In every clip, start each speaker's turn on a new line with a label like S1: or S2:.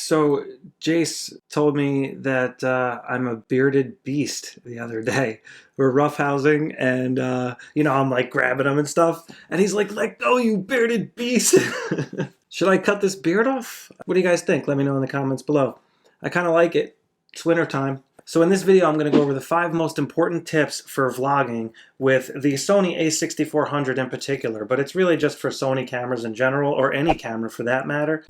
S1: So Jace told me that I'm a bearded beast the other day. We're roughhousing, and I'm like grabbing him and stuff, and he's like, "Let go, you bearded beast!" Should I cut this beard off? What do you guys think? Let me know in the comments below. I kind of like it. It's winter time. So in this video, I'm going to go over the 5 most important tips for vlogging with the Sony a6400 in particular, but it's really just for Sony cameras in general, or any camera for that matter.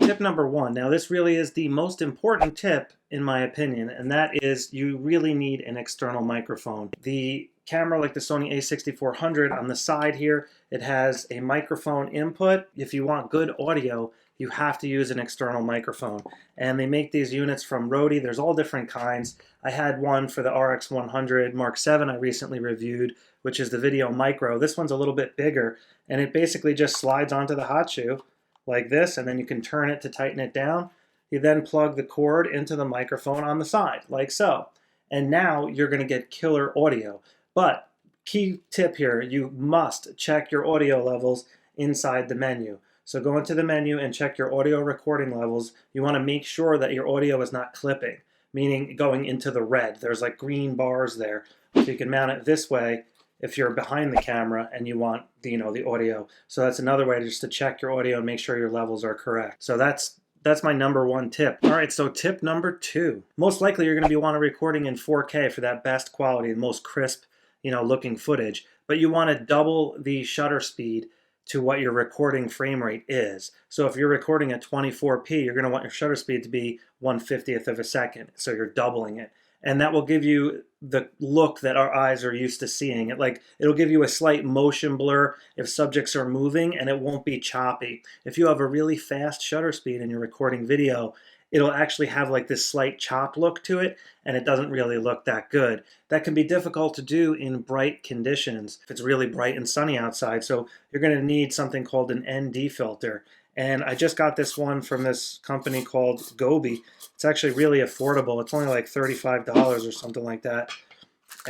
S1: Tip number 1. Now this really is the most important tip in my opinion, and that is you really need an external microphone. The camera like the Sony a6400 on the side here, it has a microphone input. If you want good audio, you have to use an external microphone. And they make these units from Rode. There's all different kinds. I had one for the RX100 Mark VII I recently reviewed, which is the Video Micro. This one's a little bit bigger, and it basically just slides onto the hot shoe like this, and then you can turn it to tighten it down. You then plug the cord into the microphone on the side, like so. And now you're going to get killer audio. But key tip here, you must check your audio levels inside the menu. So go into the menu and check your audio recording levels. You want to make sure that your audio is not clipping, meaning going into the red. There's like green bars there. So you can mount it this way if you're behind the camera and you want the audio. So that's another way just to check your audio and make sure your levels are correct. So that's my number 1 tip. All right, so tip number 2. Most likely you're going to want to recording in 4K for that best quality and most crisp, looking footage. But you want to double the shutter speed to what your recording frame rate is. So if you're recording at 24p, you're going to want your shutter speed to be 1/50th of a second. So you're doubling it. And that will give you the look that our eyes are used to seeing. It'll give you a slight motion blur if subjects are moving, and it won't be choppy. If you have a really fast shutter speed and you're recording video, it'll actually have like this slight chop look to it, and it doesn't really look that good. That can be difficult to do in bright conditions if it's really bright and sunny outside. So you're going to need something called an ND filter. And I just got this one from this company called Gobi. It's actually really affordable. It's only like $35 or something like that.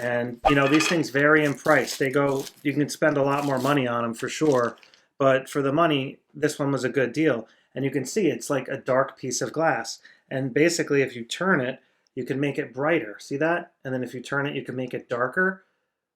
S1: And these things vary in price. You can spend a lot more money on them for sure, but for the money, this one was a good deal. And you can see it's like a dark piece of glass. And basically if you turn it, you can make it brighter. See that? And then if you turn it, you can make it darker.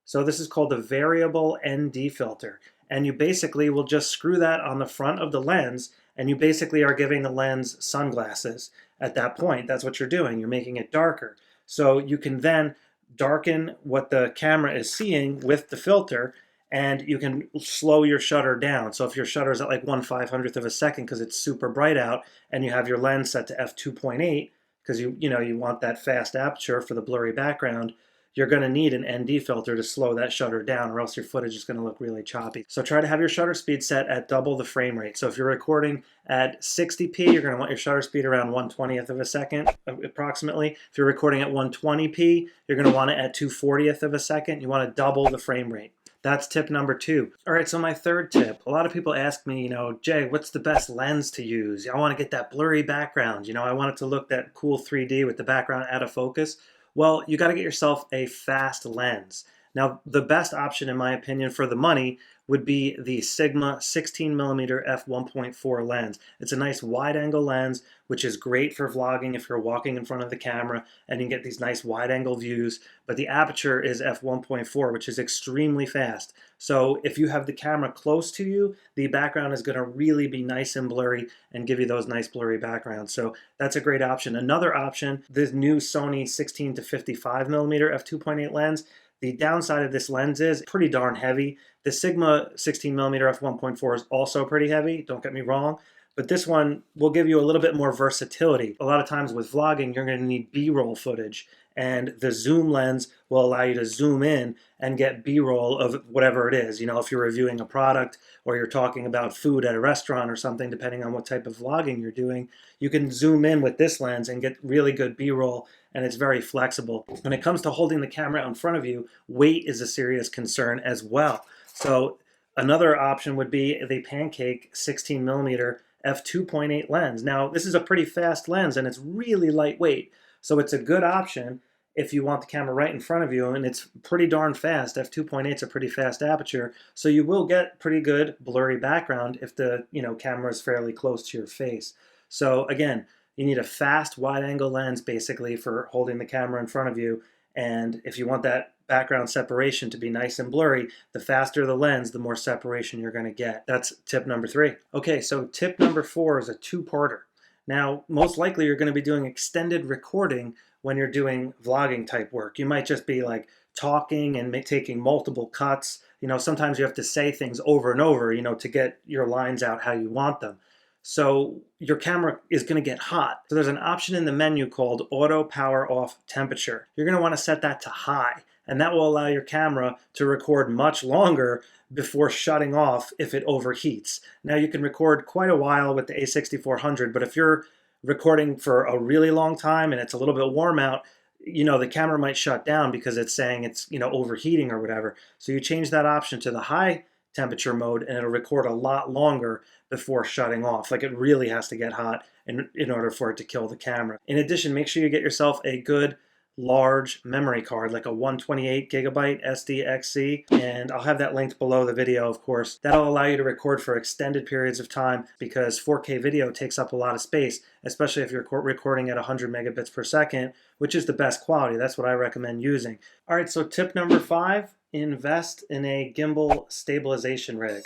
S1: So this is called a variable ND filter. And you basically will just screw that on the front of the lens, and you basically are giving the lens sunglasses at that point. That's what you're doing. You're making it darker. So you can then darken what the camera is seeing with the filter, and you can slow your shutter down. So if your shutter is at like 1/500th of a second because it's super bright out, and you have your lens set to f2.8 because you want that fast aperture for the blurry background, you're going to need an ND filter to slow that shutter down, or else your footage is going to look really choppy. So try to have your shutter speed set at double the frame rate. So if you're recording at 60p, you're going to want your shutter speed around 1/20th of a second, approximately. If you're recording at 120p, you're going to want it at 2/40th of a second. You want to double the frame rate. That's tip number 2. All right, so my 3rd tip. A lot of people ask me, Jay, what's the best lens to use? I want to get that blurry background. I want it to look that cool 3D with the background out of focus. Well, you got to get yourself a fast lens. Now, the best option, in my opinion, for the money would be the Sigma 16mm f1.4 lens. It's a nice wide-angle lens, which is great for vlogging if you're walking in front of the camera and you can get these nice wide-angle views. But the aperture is f1.4, which is extremely fast. So if you have the camera close to you, the background is going to really be nice and blurry and give you those nice blurry backgrounds. So that's a great option. Another option, the new Sony 16 to 55mm f2.8 lens. The downside of this lens is pretty darn heavy. The Sigma 16mm f1.4 is also pretty heavy, don't get me wrong, but this one will give you a little bit more versatility. A lot of times with vlogging, you're going to need B-roll footage, and the zoom lens will allow you to zoom in and get B-roll of whatever it is. If you're reviewing a product or you're talking about food at a restaurant or something, depending on what type of vlogging you're doing, you can zoom in with this lens and get really good B-roll, and it's very flexible. When it comes to holding the camera out in front of you, weight is a serious concern as well. So another option would be the Pancake 16mm f2.8 lens. Now, this is a pretty fast lens and it's really lightweight, so it's a good option. if you want the camera right in front of you, and it's pretty darn fast. f2.8 is a pretty fast aperture, so you will get pretty good blurry background if the camera is fairly close to your face. So again, you need a fast wide-angle lens basically for holding the camera in front of you, and if you want that background separation to be nice and blurry, the faster the lens, the more separation you're going to get. That's tip number 3. Okay, so tip number 4 is a two-parter. Now, most likely you're going to be doing extended recording when you're doing vlogging type work. You might just be like talking and taking multiple cuts. Sometimes you have to say things over and over, to get your lines out how you want them. So your camera is going to get hot. So there's an option in the menu called Auto Power Off Temperature. You're going to want to set that to high, and that will allow your camera to record much longer before shutting off if it overheats. Now you can record quite a while with the A6400, but if you're recording for a really long time and it's a little bit warm out, the camera might shut down because it's saying it's overheating or whatever. So you change that option to the high temperature mode and it'll record a lot longer before shutting off. Like, it really has to get hot in order for it to kill the camera. In addition, make sure you get yourself a good large memory card, like a 128 gigabyte SDXC, and I'll have that linked below the video, of course. That'll allow you to record for extended periods of time, because 4K video takes up a lot of space, especially if you're recording at 100 megabits per second, which is the best quality. That's what I recommend using. All right, so tip number 5, invest in a gimbal stabilization rig.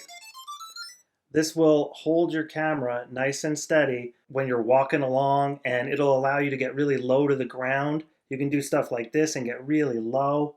S1: This will hold your camera nice and steady when you're walking along, and it'll allow you to get really low to the ground. You can do stuff like this and get really low.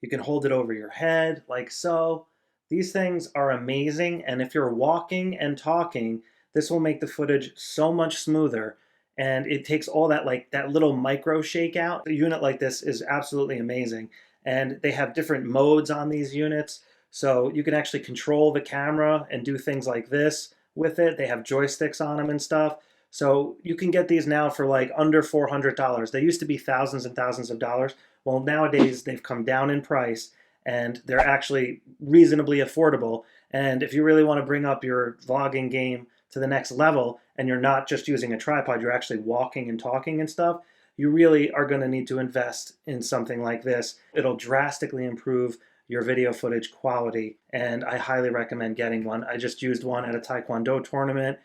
S1: You can hold it over your head like so. These things are amazing, and if you're walking and talking, this will make the footage so much smoother, and it takes all that, like that little micro shakeout. A unit like this is absolutely amazing, and they have different modes on these units, so you can actually control the camera and do things like this with it. They have joysticks on them and stuff. So you can get these now for like under $400. They used to be thousands and thousands of dollars. Well, nowadays they've come down in price and they're actually reasonably affordable. And if you really want to bring up your vlogging game to the next level and you're not just using a tripod, you're actually walking and talking and stuff, you really are going to need to invest in something like this. It'll drastically improve your video footage quality, and I highly recommend getting one. I just used one at a Taekwondo tournament.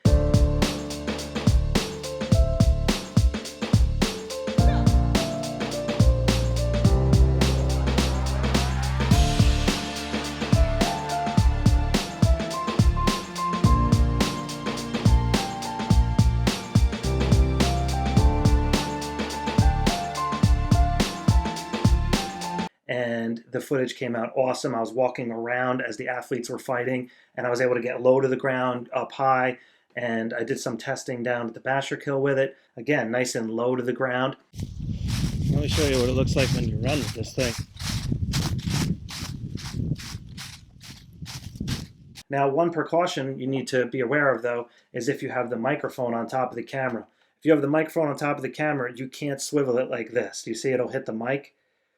S1: And the footage came out awesome. I was walking around as the athletes were fighting, and I was able to get low to the ground, up high, and I did some testing down at the Basher Kill with it. Again, nice and low to the ground. Let me show you what it looks like when you run with this thing. Now, one precaution you need to be aware of, though, is if you have the microphone on top of the camera. If you have the microphone on top of the camera, you can't swivel it like this. You see it'll hit the mic?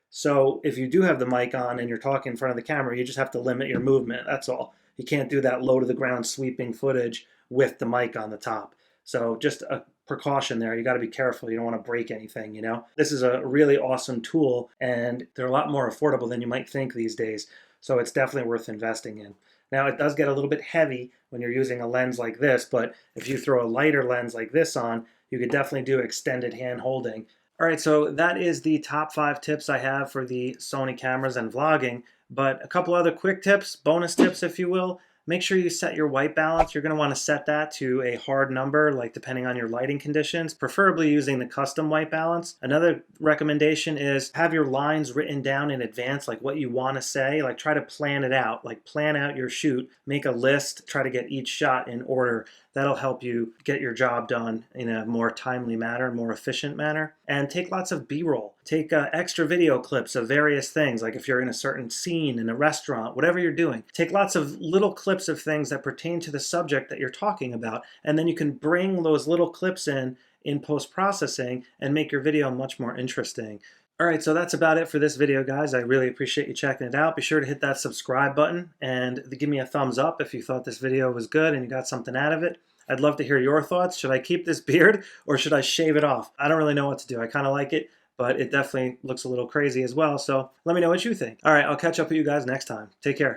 S1: So if you do have the mic on and you're talking in front of the camera, you just have to limit your movement, that's all. You can't do that low to the ground sweeping footage with the mic on the top. So just a precaution there. You got to be careful. You don't want to break anything, This is a really awesome tool, and they're a lot more affordable than you might think these days. So it's definitely worth investing in. Now, it does get a little bit heavy when you're using a lens like this, but if you throw a lighter lens like this on, you could definitely do extended hand holding. All right, so that is the top 5 tips I have for the Sony cameras and vlogging, but a couple other quick tips, bonus tips if you will. Make sure you set your white balance. You're going to want to set that to a hard number, like depending on your lighting conditions, preferably using the custom white balance. Another recommendation is have your lines written down in advance, like what you want to say. Like, try to plan it out, like plan out your shoot, make a list, try to get each shot in order. That'll help you get your job done in a more timely manner, more efficient manner. And take lots of B-roll. Take extra video clips of various things, like if you're in a certain scene in a restaurant, whatever you're doing. Take lots of little clips of things that pertain to the subject that you're talking about, and then you can bring those little clips in post-processing and make your video much more interesting. All right, so that's about it for this video, guys. I really appreciate you checking it out. Be sure to hit that subscribe button and give me a thumbs up if you thought this video was good and you got something out of it. I'd love to hear your thoughts. Should I keep this beard or should I shave it off? I don't really know what to do. I kind of like it, but it definitely looks a little crazy as well. So let me know what you think. All right, I'll catch up with you guys next time. Take care.